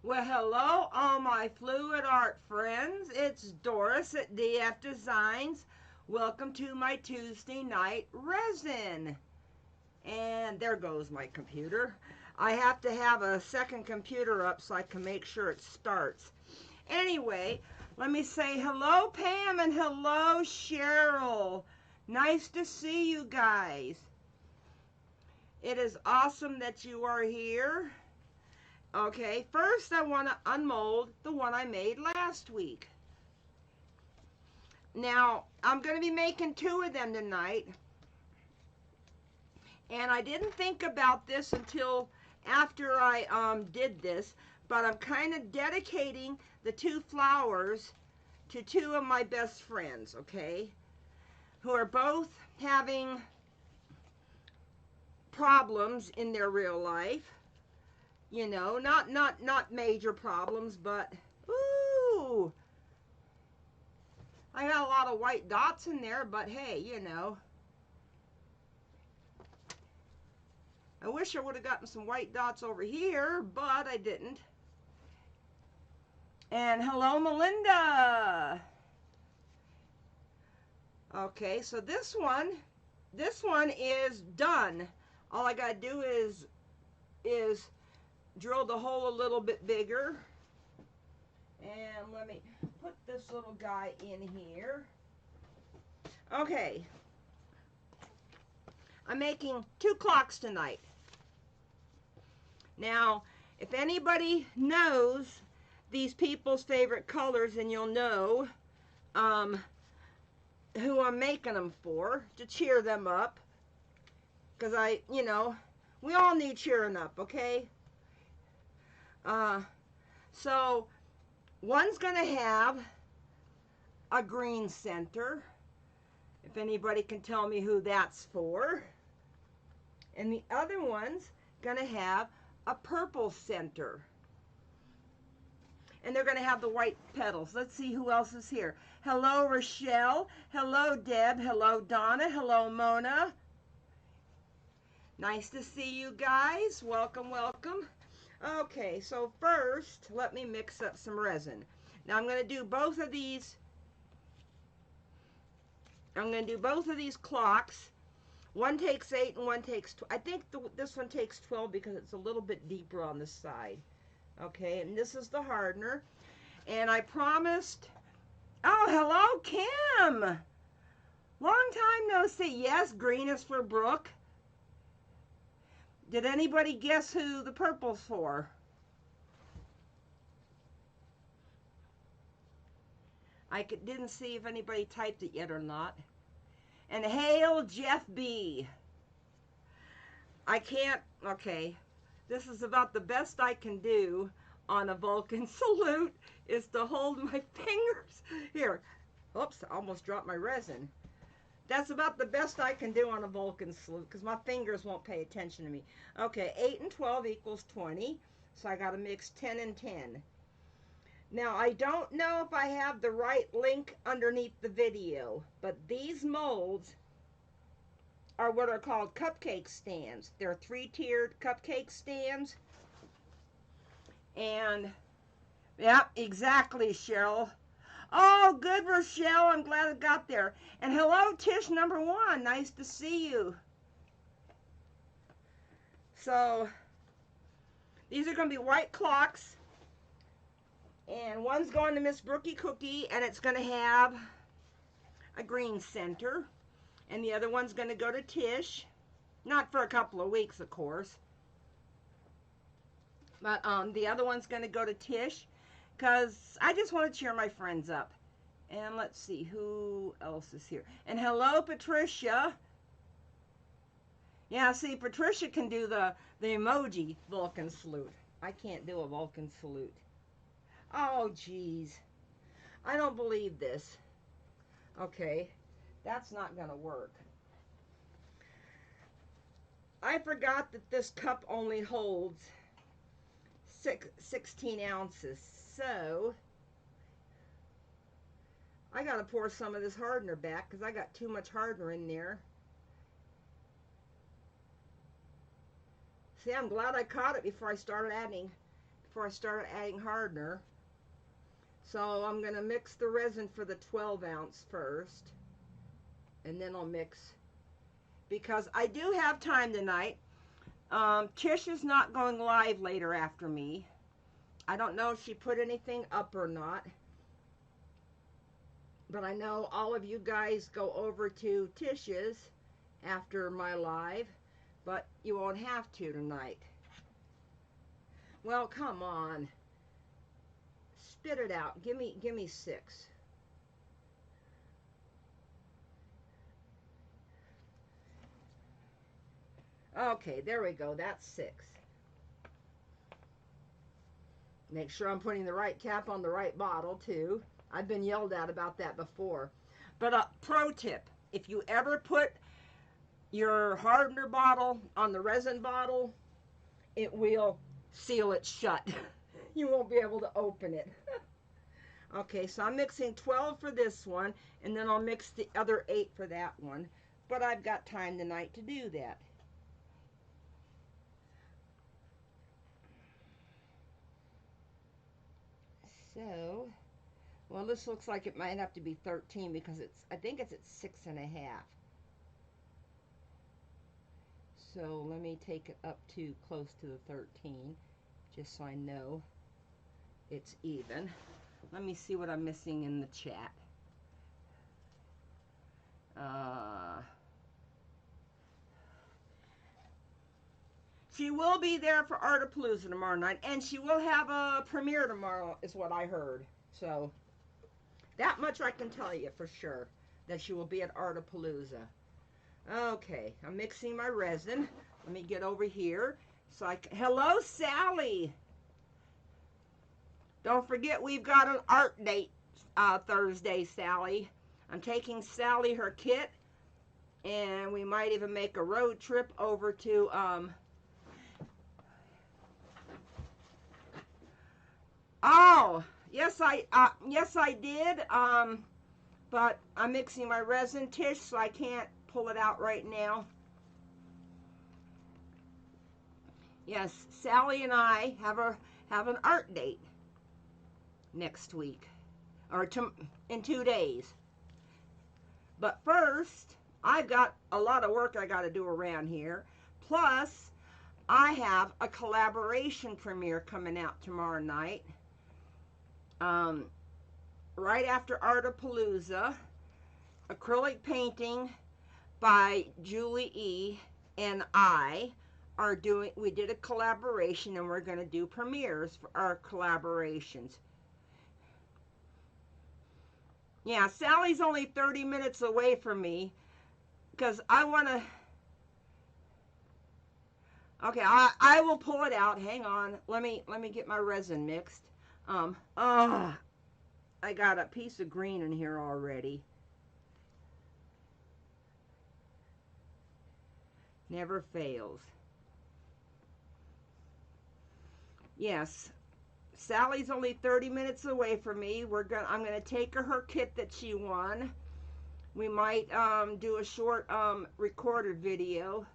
Well, hello, all my fluid art friends. It's Doris at DF Designs. Welcome to my Tuesday night resin. And there goes my computer. I have to have a second computer up so I can make sure it starts. Anyway, let me say hello, Pam, and hello, Cheryl. Nice to see you guys. It is awesome that you are here. Okay, first I want to unmold the one I made last week. Now, I'm going to be making two of them tonight. And I didn't think about this until after I did this, but I'm kind of dedicating the two flowers to two of my best friends, okay, who are both having problems in their real life. You know, not major problems, but ooh, I got a lot of white dots in there, but hey, you know, I wish I would have gotten some white dots over here, but I didn't. And hello, Melinda. Okay, so this one is done. All I gotta do is drill the hole a little bit bigger. And let me put this little guy in here. Okay. I'm making two clocks tonight. Now, if anybody knows these people's favorite colors, then you'll know who I'm making them for, to cheer them up. Because you know, we all need cheering up, okay? So one's going to have a green center, if anybody can tell me who that's for. And the other one's going to have a purple center. And they're going to have the white petals. Let's see who else is here. Hello, Rochelle. Hello, Deb. Hello, Donna. Hello, Mona. Nice to see you guys. Welcome, welcome. Okay, so first, let me mix up some resin. Now I'm going to do both of these. I'm going to do both of these clocks. One takes 8 and one takes 12. I think this one takes 12 because it's a little bit deeper on the side. Okay, and this is the hardener. And I promised... Oh, hello, Kim! Long time no see. Yes, green is for Brooke. Did anybody guess who the purple's for? I didn't see if anybody typed it yet or not. And hail Jeff B. I can't, okay. This is about the best I can do on a Vulcan salute, is to hold my fingers. Here, oops, I almost dropped my resin. That's about the best I can do on a Vulcan salute because my fingers won't pay attention to me. Okay, 8 and 12 equals 20. So I got to mix 10 and 10. Now, I don't know if I have the right link underneath the video, but these molds are what are called cupcake stands. They're 3-tiered cupcake stands. And, yeah, exactly, Cheryl. Oh, good, Rochelle. I'm glad it got there. And hello, Tish number 1. Nice to see you. So, these are going to be white clocks. And one's going to Miss Brookie Cookie, and it's going to have a green center. And the other one's going to go to Tish. Not for a couple of weeks, of course. But the other one's going to go to Tish. Because I just want to cheer my friends up. And let's see, who else is here? And hello, Patricia. Yeah, see, Patricia can do the emoji Vulcan salute. I can't do a Vulcan salute. Oh, geez. I don't believe this. Okay, that's not going to work. I forgot that this cup only holds 16 ounces. So, I got to pour some of this hardener back because I got too much hardener in there. See, I'm glad I caught it before I started adding before I start adding hardener. So I'm going to mix the resin for the 12 ounce first. And then I'll mix, because I do have time tonight. Tish is not going live later after me. I don't know if she put anything up or not. But I know all of you guys go over to Tish's after my live. But you won't have to tonight. Well, come on. Spit it out. Give me 6. Okay, there we go. That's 6. Make sure I'm putting the right cap on the right bottle, too. I've been yelled at about that before. But pro tip, if you ever put your hardener bottle on the resin bottle, it will seal it shut. You won't be able to open it. Okay, so I'm mixing 12 for this one, and then I'll mix the other 8 for that one. But I've got time tonight to do that. So, well, this looks like it might have to be 13 because I think it's at 6.5. So let me take it up to close to the 13, just so I know it's even. Let me see what I'm missing in the chat. She will be there for Artapalooza tomorrow night, and she will have a premiere tomorrow, is what I heard. So, that much I can tell you for sure, that she will be at Artapalooza. Okay, I'm mixing my resin. Let me get over here. Hello, Sally! Don't forget, we've got an art date Thursday, Sally. I'm taking Sally her kit, and we might even make a road trip over to, oh, yes I did, but I'm mixing my resin, Tish, so I can't pull it out right now. Yes, Sally and I have an art date next week, or in 2 days. But first, I've got a lot of work I got to do around here. Plus, I have a collaboration premiere coming out tomorrow night. Right after Artapalooza, acrylic painting by Julie E. and I are doing, we did a collaboration, and we're going to do premieres for our collaborations. Yeah, Sally's only 30 minutes away from me, because I want to, okay, I will pull it out. Hang on. Let me get my resin mixed. I got a piece of green in here already. Never fails. Yes, Sally's only 30 minutes away from me. I'm gonna take her kit that she won. We might do a short recorded video.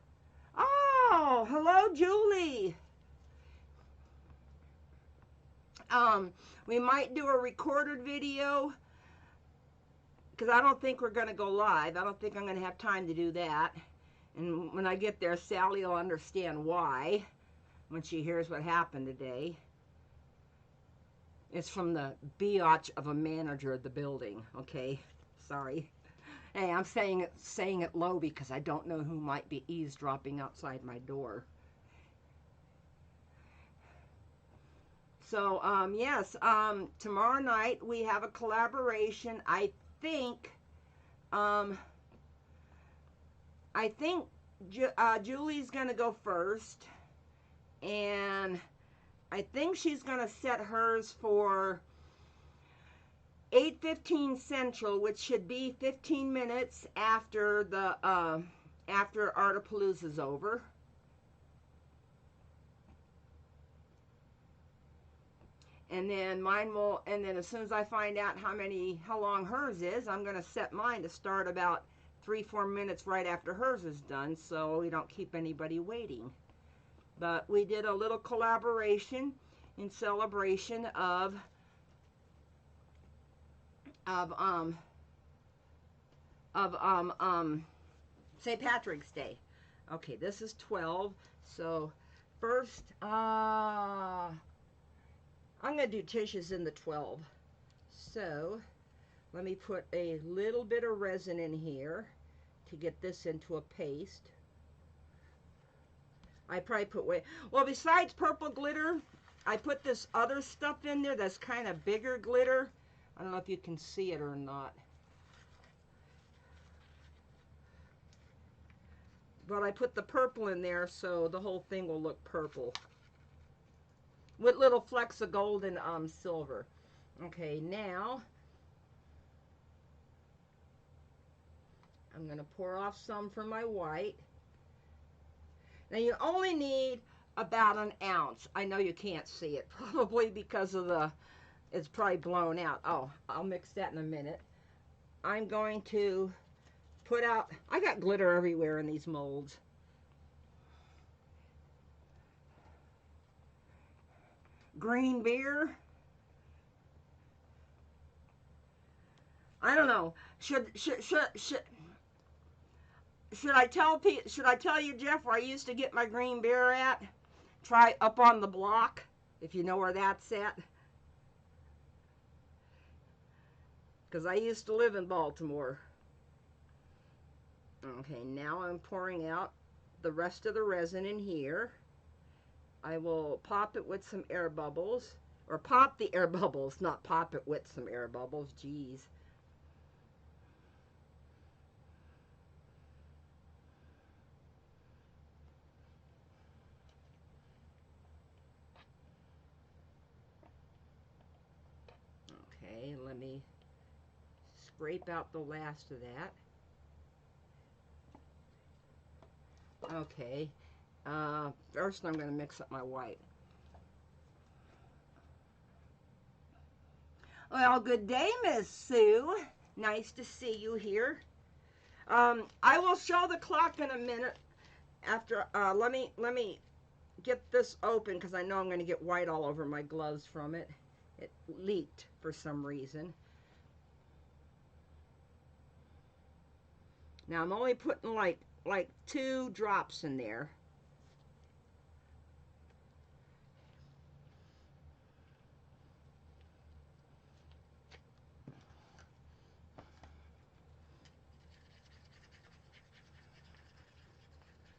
Oh, hello, Julie. We might do a recorded video, because I don't think we're going to go live. I don't think I'm going to have time to do that. And when I get there, Sally will understand why when she hears what happened today. It's from the biatch of a manager of the building, okay? Sorry. Hey, I'm saying it low because I don't know who might be eavesdropping outside my door. So, yes, tomorrow night we have a collaboration. I think Julie's going to go first, and I think she's going to set hers for 8:15 Central, which should be 15 minutes after the after Artapalooza's over. And then mine will, and then as soon as I find out how long hers is, I'm going to set mine to start about 3-4 minutes right after hers is done, so we don't keep anybody waiting. But we did a little collaboration, in celebration of of um St. Patrick's Day. Okay, this is 12. So first, I'm gonna do tissues in the 12. So let me put a little bit of resin in here to get this into a paste. I probably put way, well, besides purple glitter, I put this other stuff in there that's kind of bigger glitter. I don't know if you can see it or not. But I put the purple in there so the whole thing will look purple. With little flecks of gold and silver. Okay, now I'm going to pour off some for my white. Now you only need about an ounce. I know you can't see it, probably because of the, it's probably blown out. Oh, I'll mix that in a minute. I'm going to put out, I got glitter everywhere in these molds. Green beer. I don't know. Should I tell you, Jeff, where I used to get my green beer at? Try up on the block, if you know where that's at. Because I used to live in Baltimore. Okay, now I'm pouring out the rest of the resin in here. I will pop it with some air bubbles. Or pop the air bubbles, not pop it with some air bubbles. Geez. Okay, let me scrape out the last of that. Okay, first I'm going to mix up my white. Well, good day, Miss Sue. Nice to see you here. I will show the clock in a minute. After, let me get this open because I know I'm going to get white all over my gloves from it. It leaked for some reason. Now I'm only putting like 2 drops in there.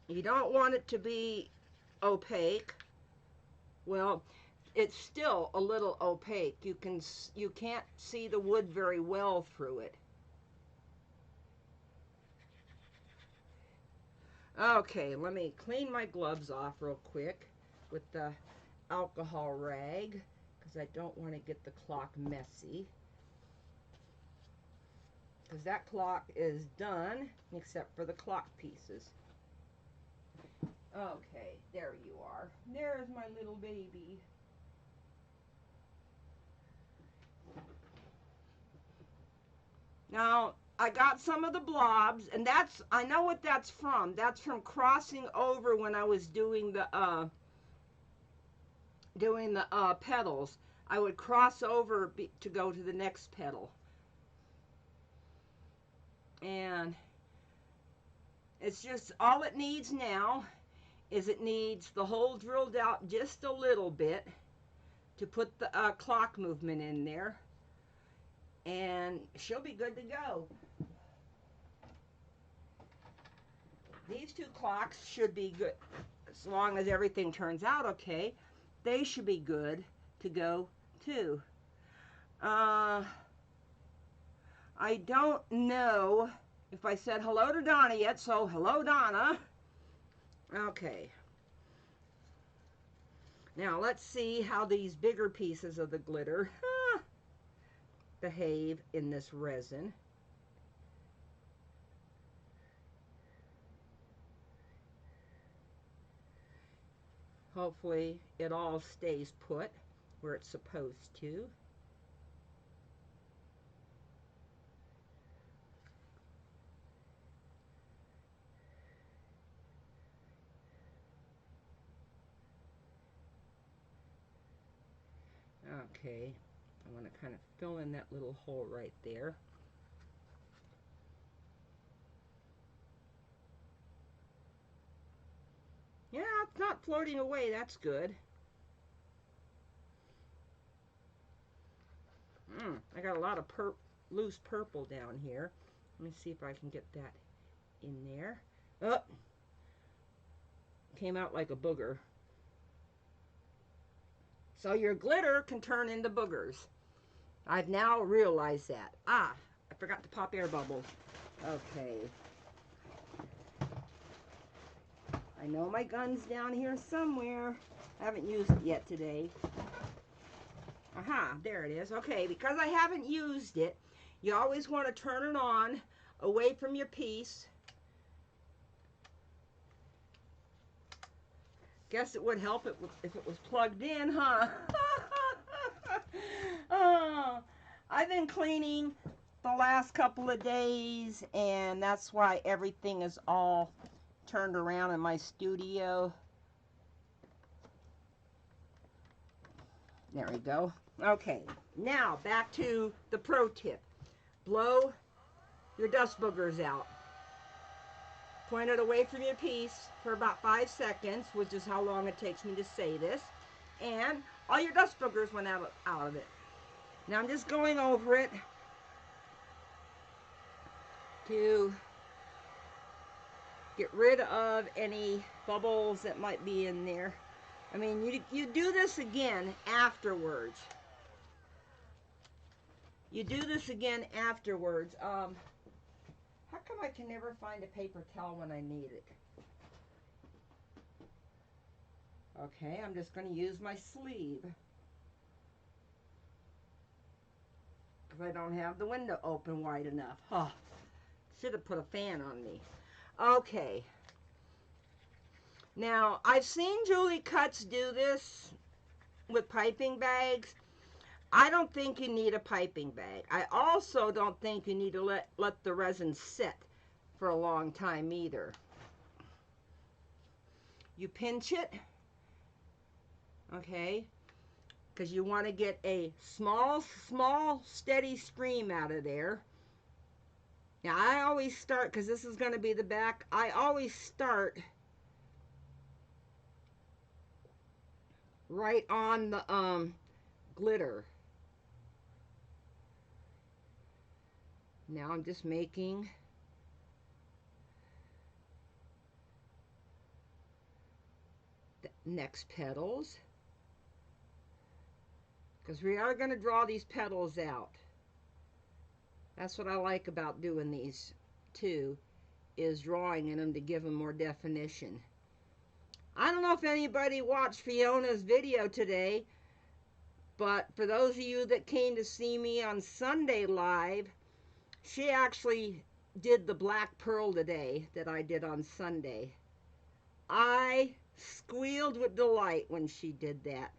You don't want it to be opaque. Well, it's still a little opaque. You can't see the wood very well through it. Okay, let me clean my gloves off real quick with the alcohol rag because I don't want to get the clock messy. Because that clock is done except for the clock pieces. Okay, there you are. There's my little baby. Now, I got some of the blobs, and I know what that's from. That's from crossing over when I was doing the petals. I would cross over to go to the next petal. And it's just, all it needs now is it needs the hole drilled out just a little bit to put the clock movement in there. And she'll be good to go. These 2 clocks should be good, as long as everything turns out okay. They should be good to go too. I don't know if I said hello to Donna yet, so hello, Donna. Okay. Now let's see how these bigger pieces of the glitter behave in this resin. Hopefully it all stays put where it's supposed to. Okay, I want to kind of fill in that little hole right there. Yeah, it's not floating away. That's good. I got a lot of loose purple down here. Let me see if I can get that in there. Oh, came out like a booger. So your glitter can turn into boogers. I've now realized that. Ah, I forgot to pop air bubbles. Okay. I know my gun's down here somewhere. I haven't used it yet today. Aha, there it is. Okay, because I haven't used it, you always want to turn it on away from your piece. Guess it would help if it was plugged in, huh? Oh, I've been cleaning the last couple of days, and that's why everything is all turned around in my studio. There we go. Okay, now back to the pro tip. Blow your dust boogers out. Point it away from your piece for about 5 seconds, which is how long it takes me to say this. And all your dust boogers went out of it. Now I'm just going over it to get rid of any bubbles that might be in there. I mean, you do this again afterwards. You do this again afterwards. How come I can never find a paper towel when I need it? Okay, I'm just going to use my sleeve, because I don't have the window open wide enough. Oh, should have put a fan on me. Okay. Now, I've seen Julie Cutts do this with piping bags. I don't think you need a piping bag. I also don't think you need to let the resin sit for a long time either. You pinch it, okay, because you want to get a small, steady stream out of there. Now, I always start, because this is going to be the back, I always start right on the glitter. Now I'm just making the next petals, because we are going to draw these petals out. That's what I like about doing these too, is drawing in them to give them more definition. I don't know if anybody watched Fiona's video today, but for those of you that came to see me on Sunday live, she actually did the black pearl today that I did on Sunday. I squealed with delight when she did that.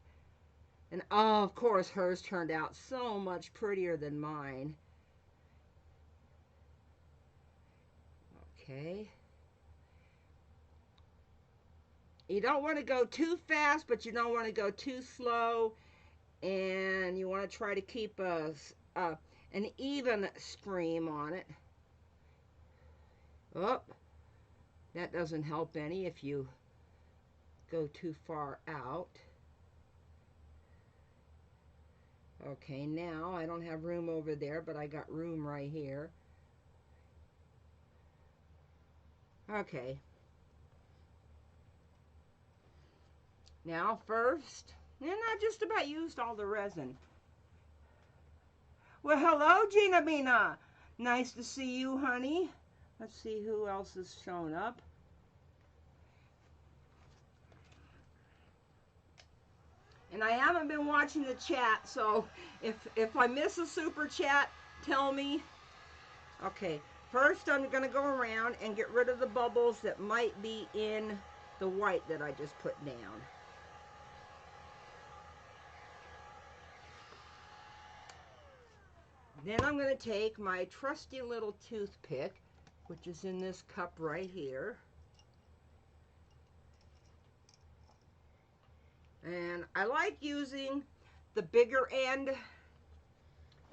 And oh, of course, hers turned out so much prettier than mine. Okay. You don't want to go too fast, but you don't want to go too slow. And you want to try to keep an even stream on it. Oh, that doesn't help any if you go too far out. Okay, now I don't have room over there, but I got room right here. Okay. Now first, and I just about used all the resin. Well, hello, Gina Bina. Nice to see you, honey. Let's see who else has shown up. And I haven't been watching the chat, so if I miss a super chat, tell me. Okay, first I'm going to go around and get rid of the bubbles that might be in the white that I just put down. Then I'm going to take my trusty little toothpick, which is in this cup right here. And I like using the bigger end.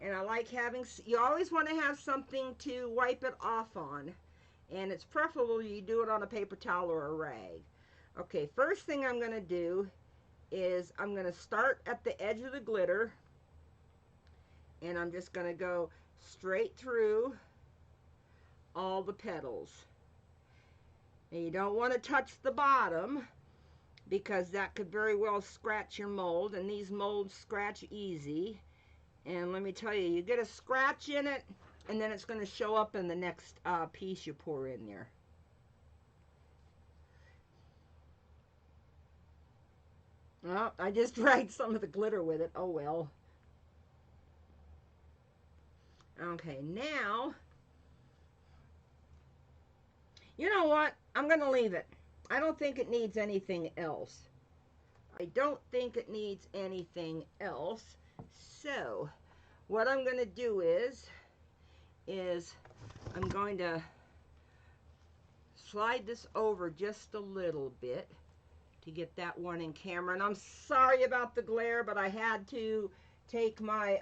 And I like having, you always want to have something to wipe it off on. And it's preferable you do it on a paper towel or a rag. Okay, first thing I'm going to do is I'm going to start at the edge of the glitter. And I'm just going to go straight through all the petals. And you don't want to touch the bottom, because that could very well scratch your mold, and these molds scratch easy. And let me tell you, you get a scratch in it, and then it's going to show up in the next piece you pour in there. Well, I just dragged some of the glitter with it. Oh well. Okay, now, you know what? I'm going to leave it. I don't think it needs anything else. I don't think it needs anything else. So, what I'm going to do is I'm going to slide this over just a little bit to get that one in camera. And I'm sorry about the glare, but I had to take my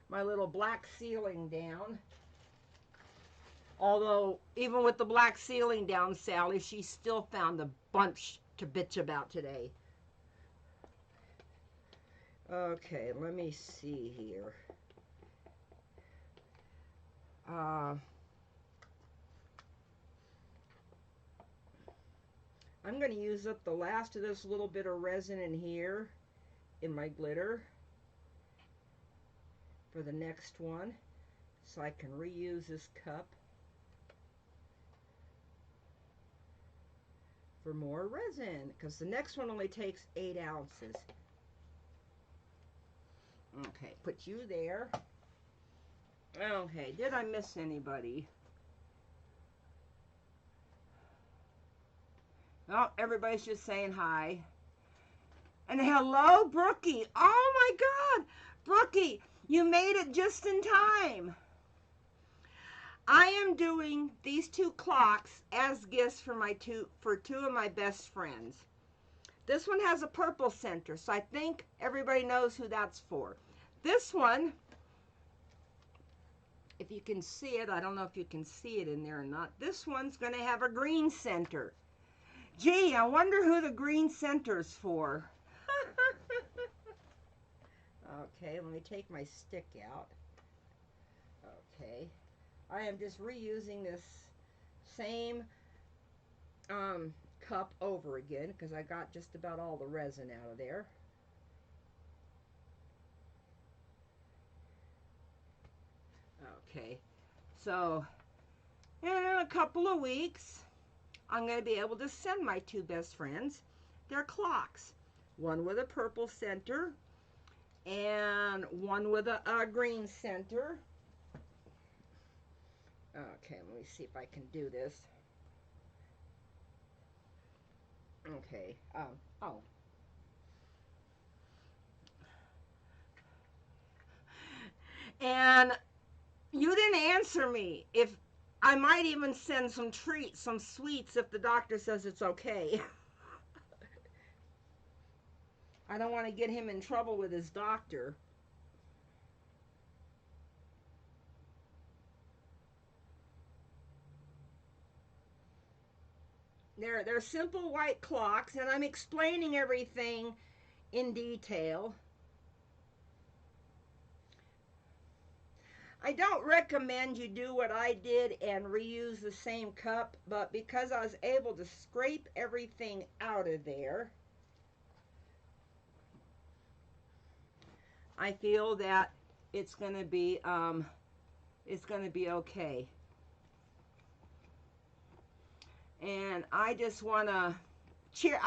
my little black ceiling down. Although, even with the black ceiling down, Sally, she still found a bunch to bitch about today. Okay, let me see here. I'm going to use up the last of this little bit of resin in here in my glitter for the next one, so I can reuse this cup for more resin, because the next one only takes 8 ounces. Okay, put you there. Okay, did I miss anybody? Oh, everybody's just saying hi. And hello, Brookie. Oh my God, Brookie, you made it just in time. I am doing these 2 clocks as gifts for two of my best friends. This one has a purple center, so I think everybody knows who that's for. This one, if you can see it, I don't know if you can see it in there or not. This one's going to have a green center. Gee, I wonder who the green center's for. Okay, let me take my stick out. Okay. I am just reusing this same cup over again, because I got just about all the resin out of there. Okay, so in a couple of weeks, I'm going to be able to send my 2 best friends their clocks. One with a purple center and one with a green center. Okay, let me see if I can do this. Okay, oh. And you didn't answer me. If I might even send some treats, some sweets, if the doctor says it's okay. I don't want to get him in trouble with his doctor. They're simple white clocks, and I'm explaining everything in detail. I don't recommend you do what I did and reuse the same cup, but because I was able to scrape everything out of there, I feel that it's going to be okay. And I just want to cheer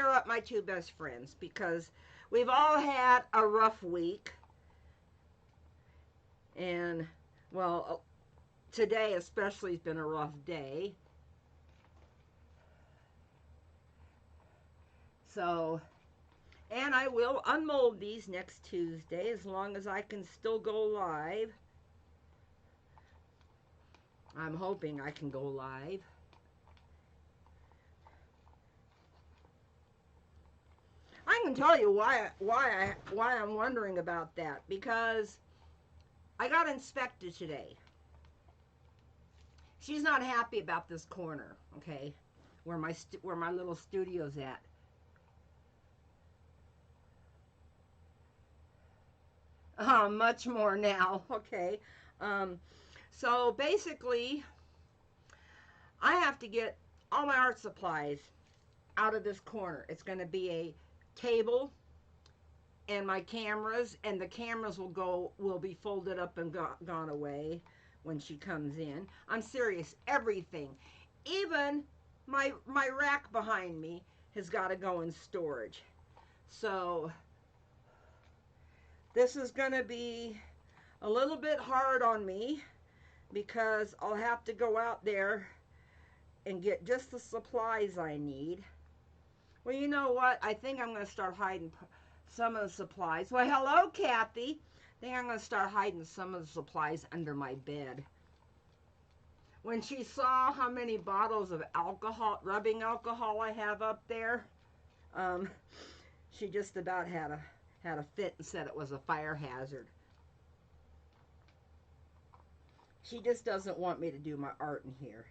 up my 2 best friends, because we've all had a rough week. And, well, today especially has been a rough day. So, and I will unmold these next Tuesday, as long as I can still go live. I'm hoping I can go live. I I can tell you why I'm wondering about that, because I got inspected today. She's not happy about this corner, okay, where my little studio's at. Much more now, okay. So basically, I have to get all my art supplies out of this corner. It's going to be a table and my cameras, and the cameras will be folded up and gone away when she comes in. I'm serious, everything. Even my rack behind me has got to go in storage. So this is going to be a little bit hard on me, because I'll have to go out there and get just the supplies I need. Well, you know what? I think I'm going to start hiding some of the supplies. Well, hello, Kathy. I think I'm going to start hiding some of the supplies under my bed. When she saw how many bottles of alcohol, rubbing alcohol I have up there, she just about had a fit and said it was a fire hazard. She just doesn't want me to do my art in here.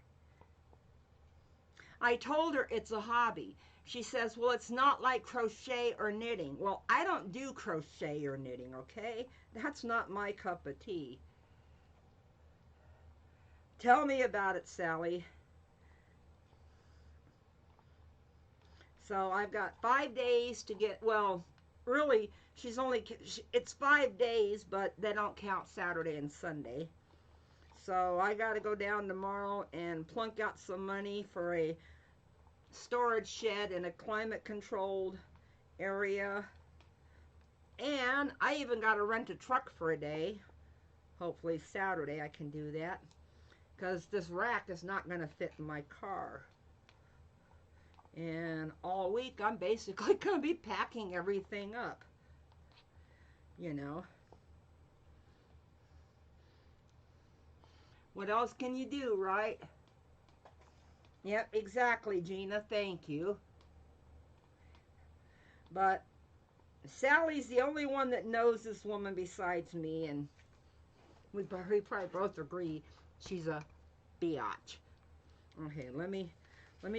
I told her it's a hobby. She says, well, it's not like crochet or knitting. Well, I don't do crochet or knitting, okay? That's not my cup of tea. Tell me about it, Sally. So I've got 5 days to get, well, really, it's 5 days, but they don't count Saturday and Sunday. So I got to go down tomorrow and plunk out some money for a storage shed in a climate-controlled area. And I even got to rent a truck for a day. Hopefully Saturday I can do that, because this rack is not going to fit in my car. And all week I'm basically going to be packing everything up, you know. What else can you do, right? Yep, exactly, Gina. Thank you. But Sally's the only one that knows this woman besides me, and we probably both agree she's a biatch. Okay, let me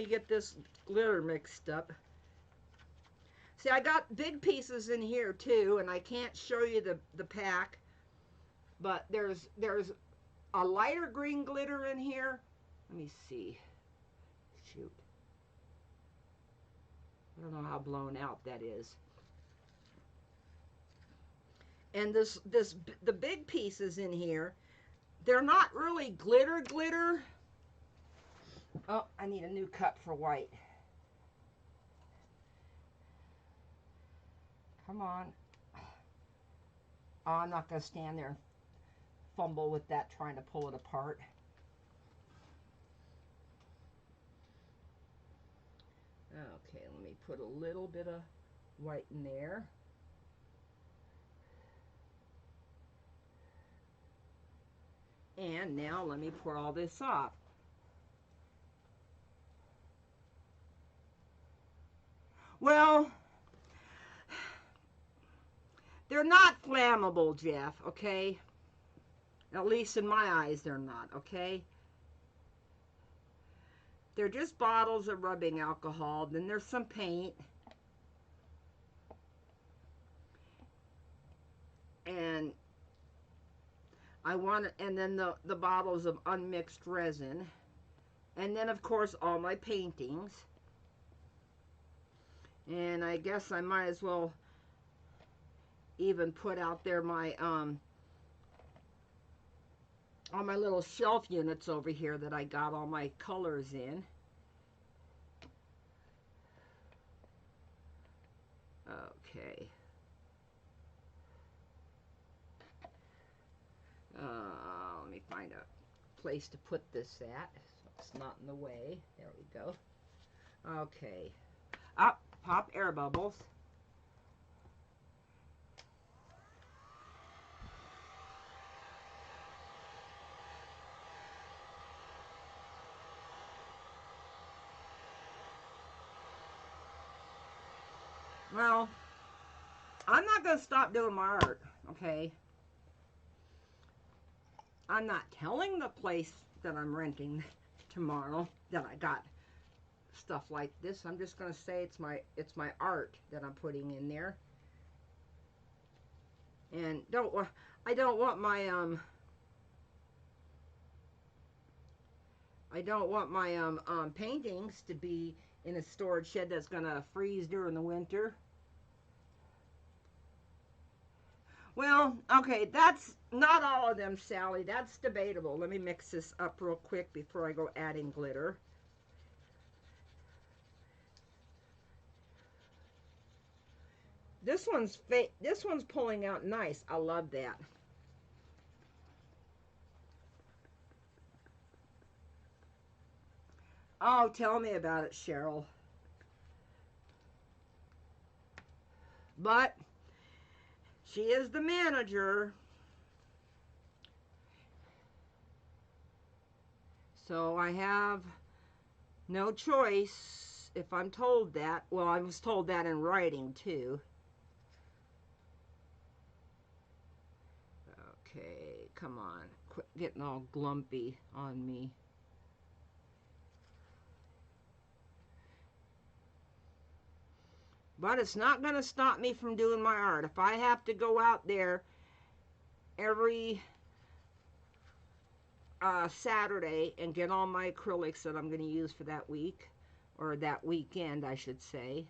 get this glitter mixed up. See, I got big pieces in here too, and I can't show you the pack, but there's a lighter green glitter in here. Let me see. Shoot. I don't know how blown out that is. And the big pieces in here, they're not really glitter. Oh, I need a new cup for white. Come on. Oh, I'm not going to stand there and fumble with that trying to pull it apart. Okay, let me put a little bit of white in there. And now let me pour all this off. Well, they're not flammable, Jeff, okay? At least in my eyes, they're not, okay? They're just bottles of rubbing alcohol. Then there's some paint. And and then the bottles of unmixed resin. And then, of course, all my paintings. And I guess I might as well even put out there my all my little shelf units over here that I got all my colors in. Okay. Let me find a place to put this at so it's not in the way. There we go. Okay. Up, pop air bubbles. Well, I'm not going to stop doing my art, okay? I'm not telling the place that I'm renting tomorrow that I got stuff like this. I'm just going to say it's my art that I'm putting in there. And I don't want my paintings to be in a storage shed that's going to freeze during the winter. Well, okay, that's not all of them, Sally. That's debatable. Let me mix this up real quick before I go adding glitter. This one's pulling out nice. I love that. Oh, tell me about it, Cheryl. But she is the manager. So I have no choice if I'm told that. Well, I was told that in writing too. Okay, come on. Quit getting all glumpy on me. But it's not going to stop me from doing my art. If I have to go out there every Saturday and get all my acrylics that I'm going to use for that week, or that weekend, I should say,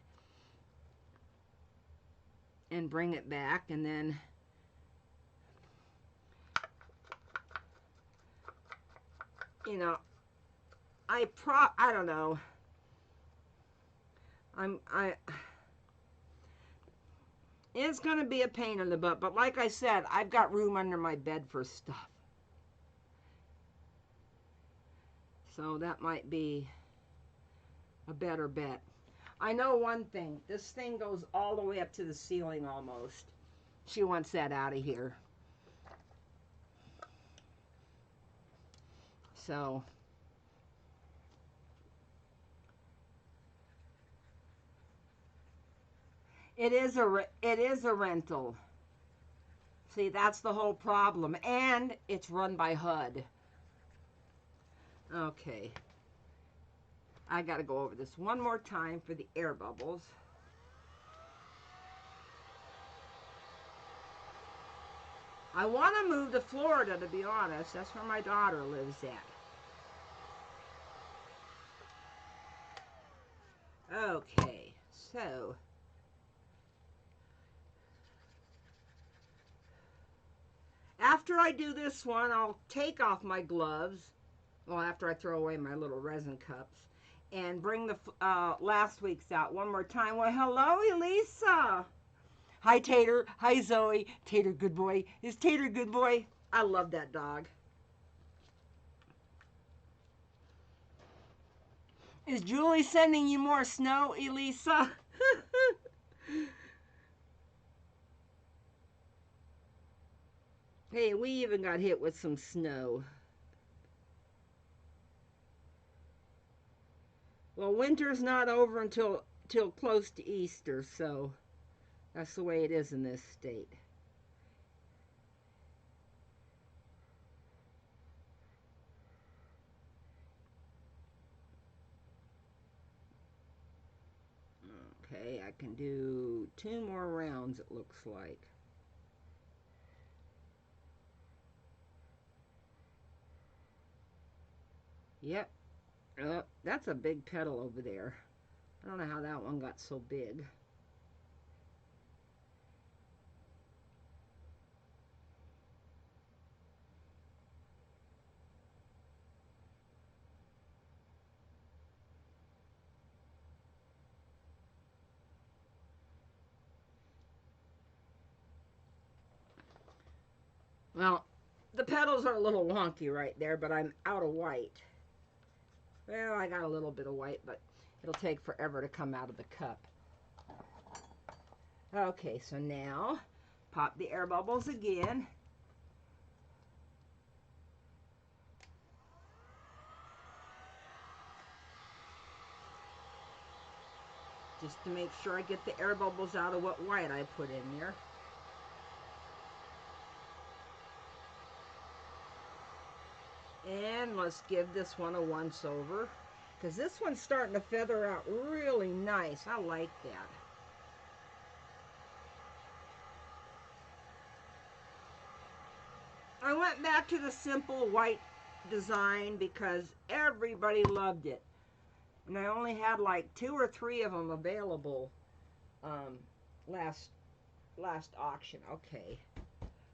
and bring it back, and then you know, I don't know. It's going to be a pain in the butt, but like I said, I've got room under my bed for stuff. So that might be a better bet. I know one thing. This thing goes all the way up to the ceiling almost. She wants that out of here. So it is a rental. See, that's the whole problem. And it's run by HUD. Okay. I got to go over this one more time for the air bubbles. I want to move to Florida, to be honest. That's where my daughter lives at. Okay, so after I do this one, I'll take off my gloves. Well, after I throw away my little resin cups, and bring the last week's out one more time. Well, hello, Elisa. Hi, Tater. Hi, Zoe. Tater, good boy. Is Tater good boy? I love that dog. Is Julie sending you more snow, Elisa? Hey, we even got hit with some snow. Well, winter's not over until close to Easter, so that's the way it is in this state. Okay, I can do 2 more rounds, it looks like. Yep. That's a big petal over there. I don't know how that one got so big. Well, the petals are a little wonky right there, but I'm out of white. Well, I got a little bit of white, but it'll take forever to come out of the cup. Okay, so now pop the air bubbles again. just to make sure I get the air bubbles out of what white I put in there. And let's give this one a once over, because this one's starting to feather out really nice. I like that. I went back to the simple white design because everybody loved it. And I only had like 2 or 3 of them available last auction. Okay.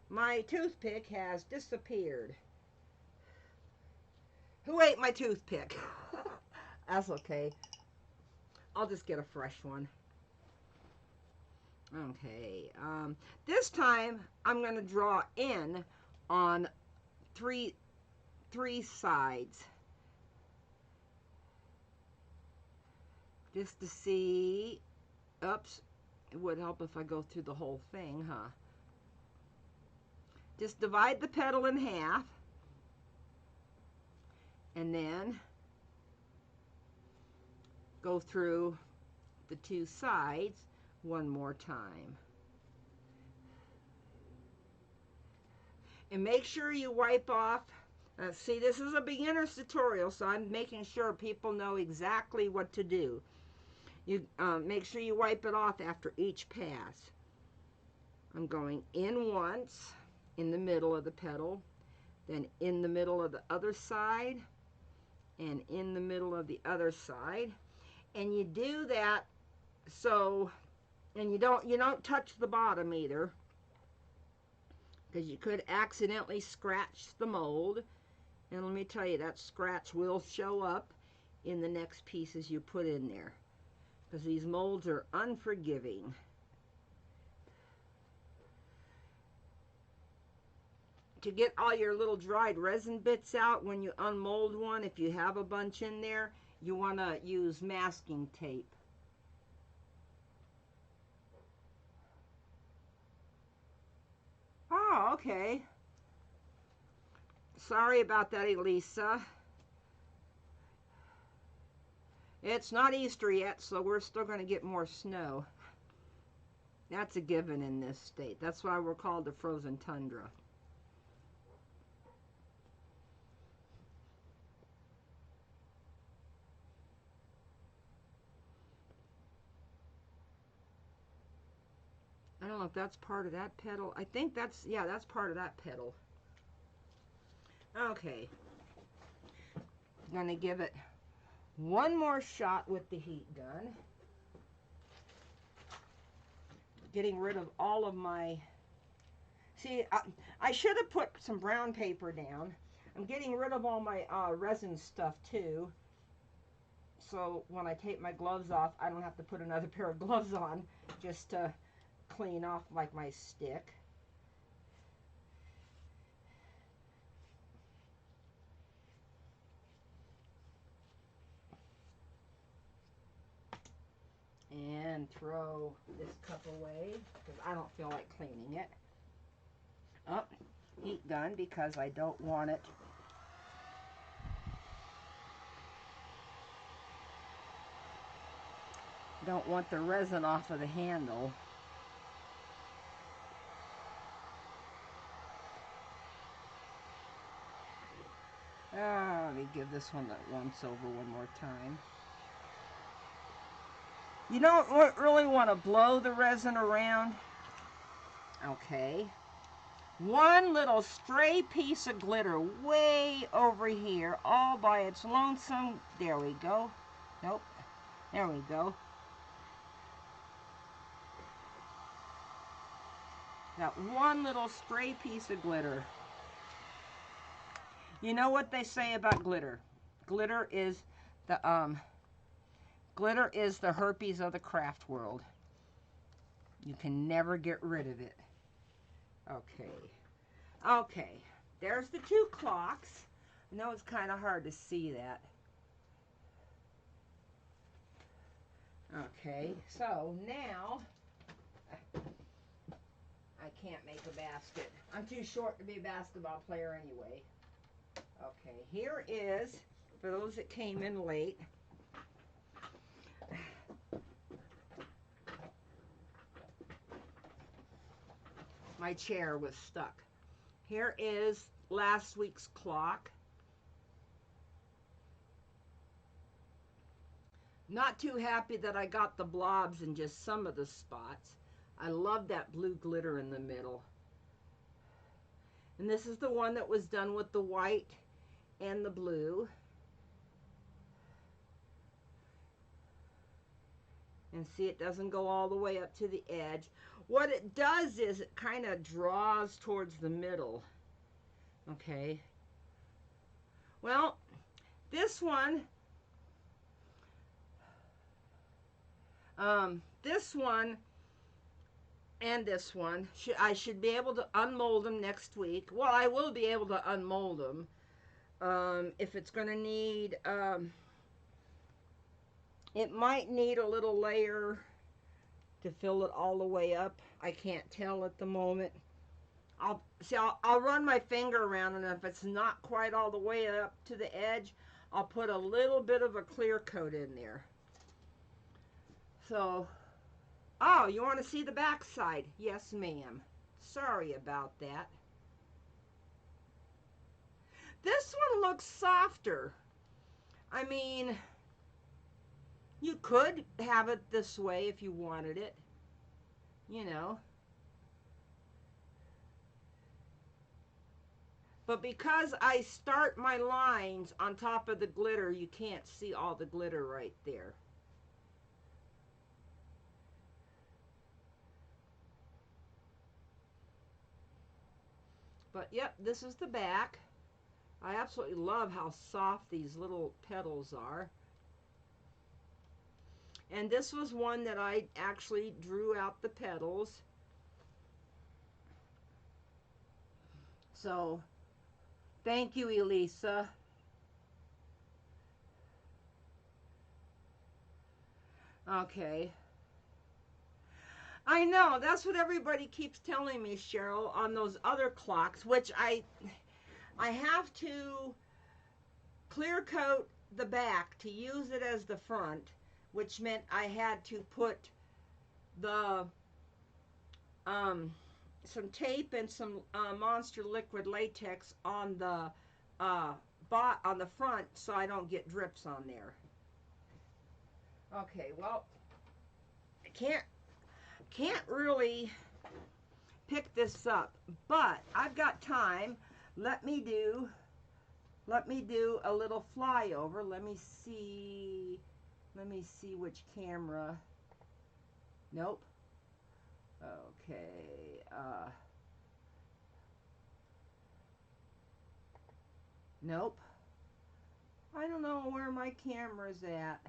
My toothpick has disappeared. Who ate my toothpick? That's okay. I'll just get a fresh one. Okay. This time I'm going to draw in on three sides, just to see. Oops, it would help if I go through the whole thing, huh? Just divide the petal in half, and then go through the 2 sides one more time. And make sure you wipe off. See, this is a beginner's tutorial, so I'm making sure people know exactly what to do. You make sure you wipe it off after each pass. I'm going in once, in the middle of the petal, then in the middle of the other side, and in the middle of the other side. And you do that so, and you don't touch the bottom either, because you could accidentally scratch the mold. And let me tell you, that scratch will show up in the next pieces you put in there, because these molds are unforgiving. To get all your little dried resin bits out when you unmold one, if you have a bunch in there, you want to use masking tape. Oh, okay. Sorry about that, Elisa. It's not Easter yet, so we're still going to get more snow. That's a given in this state. That's why we're called the frozen tundra. I don't know if that's part of that petal. I think that's, yeah, that's part of that petal. Okay. I'm going to give it one more shot with the heat gun. Getting rid of all of my... See, I should have put some brown paper down. I'm getting rid of all my resin stuff too. So when I take my gloves off, I don't have to put another pair of gloves on just to clean off like my stick. And throw this cup away because I don't feel like cleaning it. Oh, heat gun because I don't want it. Don't want the resin off of the handle. Let me give this one that once over one more time. You don't really want to blow the resin around. Okay. One little stray piece of glitter way over here, all by its lonesome. There we go. Nope. There we go. Got one little stray piece of glitter. You know what they say about glitter? Glitter is the herpes of the craft world. You can never get rid of it. Okay. Okay. There's the 2 clocks. I know it's kind of hard to see that. Okay. So now I can't make a basket. I'm too short to be a basketball player anyway. Okay, here is, for those that came in late, My chair was stuck. Here is last week's clock. Not too happy that I got the blobs in just some of the spots. I love that blue glitter in the middle. And this is the one that was done with the white and the blue. And see, it doesn't go all the way up to the edge. What it does is it kind of draws towards the middle. Okay. Well, this one, and this one, I should be able to unmold them next week. Well, I will be able to unmold them. If it's going to need, it might need a little layer to fill it all the way up. I can't tell at the moment. I'll run my finger around, and if it's not quite all the way up to the edge, I'll put a little bit of a clear coat in there. So, oh, you want to see the back side? Yes, ma'am. Sorry about that. This one looks softer. I mean, you could have it this way if you wanted it, you know. But because I start my lines on top of the glitter, you can't see all the glitter right there. But yep, this is the back. I absolutely love how soft these little petals are. And this was one that I actually drew out the petals. So, thank you, Elisa. Okay. I know, that's what everybody keeps telling me, Cheryl, on those other clocks, which I have to clear coat the back to use it as the front, which meant I had to put the some tape and some Monster liquid latex on the front so I don't get drips on there. Okay, well, I can't really pick this up, but I've got time. Let me do a little flyover. Let me see which camera. Nope. Okay. Nope. I don't know where my camera's at.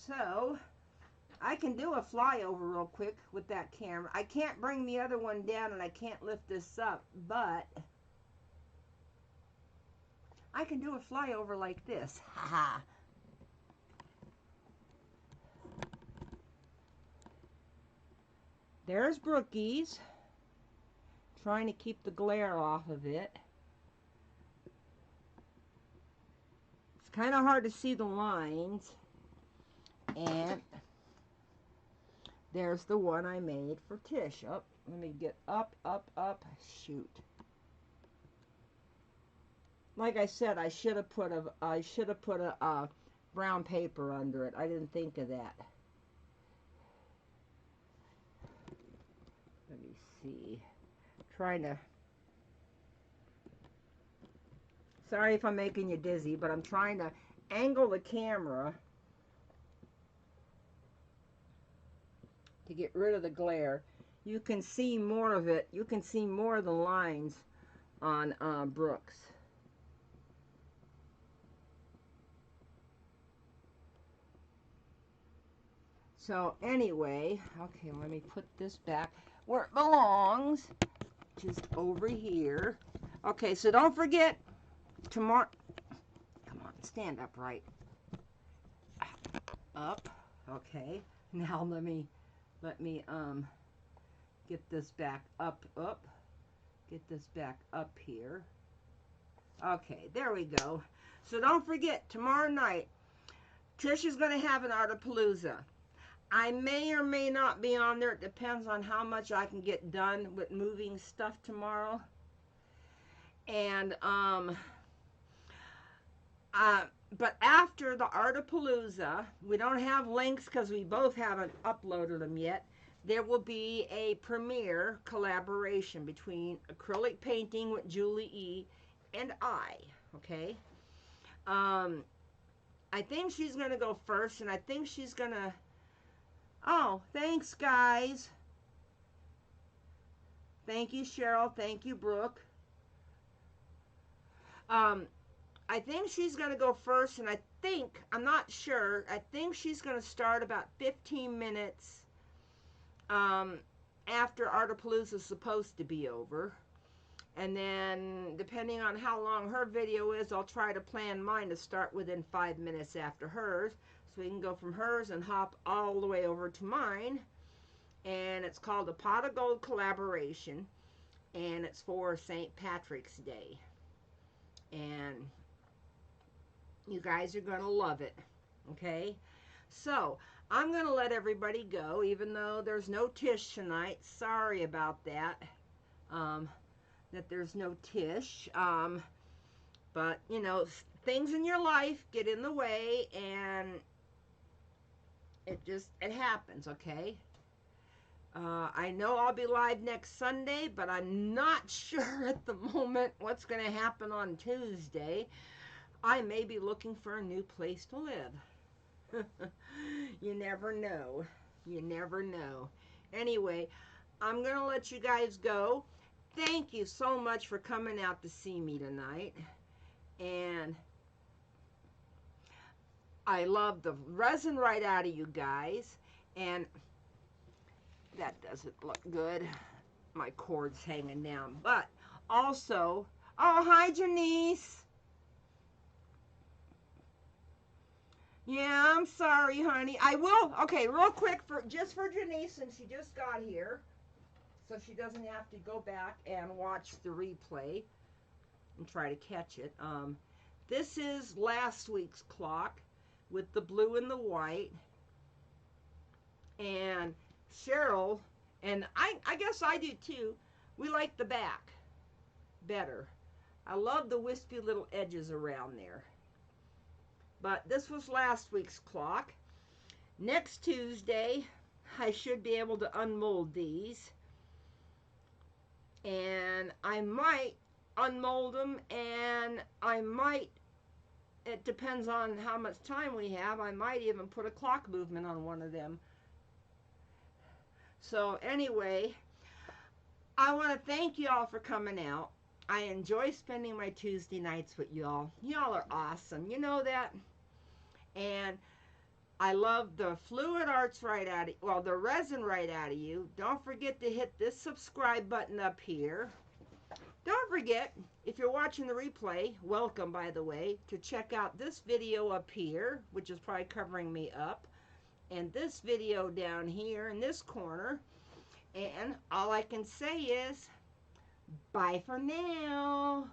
So, I can do a flyover real quick with that camera. I can't bring the other one down and I can't lift this up, but I can do a flyover like this. Haha. There's Brookie's, trying to keep the glare off of it. It's kind of hard to see the lines. And there's the one I made for Tish. Oh, let me get up. Shoot. Like I said, I should have put a brown paper under it. I didn't think of that. Let me see. Trying to. Sorry if I'm making you dizzy, but I'm trying to angle the camera to get rid of the glare. You can see more of it. You can see more of the lines on Brooks. So anyway, okay, let me put this back where it belongs, which is over here. Okay, so don't forget tomorrow. Come on, stand upright. Up. Okay. Now let me get this back up. Get this back up here. Okay, there we go. So don't forget, tomorrow night, Tish is going to have an Artapalooza. I may or may not be on there. It depends on how much I can get done with moving stuff tomorrow. And but after the Artapalooza, we don't have links because we both haven't uploaded them yet. There will be a premiere collaboration between acrylic painting with Julie E. and I. Okay. I think she's gonna go first, and I think she's gonna. Oh, thanks, guys. Thank you, Cheryl. Thank you, Brooke. I think she's going to go first, and I'm not sure, I think she's going to start about 15 minutes after Artapalooza is supposed to be over. And then, depending on how long her video is, I'll try to plan mine to start within 5 minutes after hers. So we can go from hers and hop all the way over to mine. And it's called the Pot of Gold Collaboration. And it's for St. Patrick's Day. And you guys are going to love it. Okay? So, I'm going to let everybody go, even though there's no Tish tonight. Sorry about that. That there's no Tish. But, you know, things in your life get in the way, and it happens, okay? I know I'll be live next Sunday, but I'm not sure at the moment what's going to happen on Tuesday. I may be looking for a new place to live. You never know. You never know. Anyway, I'm going to let you guys go. Thank you so much for coming out to see me tonight. And I love the resin right out of you guys. And that doesn't look good. My cord's hanging down. But also, oh, hi, Janice. Yeah, I'm sorry, honey. I will, okay, real quick, just for Janice, since she just got here, so she doesn't have to go back and watch the replay and try to catch it. This is last week's clock with the blue and the white. And Cheryl, and I guess I do too, we like the back better. I love the wispy little edges around there. But this was last week's clock. Next Tuesday, I should be able to unmold these. And I might unmold them, and I might, it depends on how much time we have, I might even put a clock movement on one of them. So anyway, I want to thank you all for coming out. I enjoy spending my Tuesday nights with y'all. Y'all are awesome. You know that? And I love the fluid arts right out of, well, the resin right out of you. Don't forget to hit this subscribe button up here. Don't forget, if you're watching the replay, welcome, by the way, to check out this video up here, which is probably covering me up, and this video down here in this corner. And all I can say is, bye for now.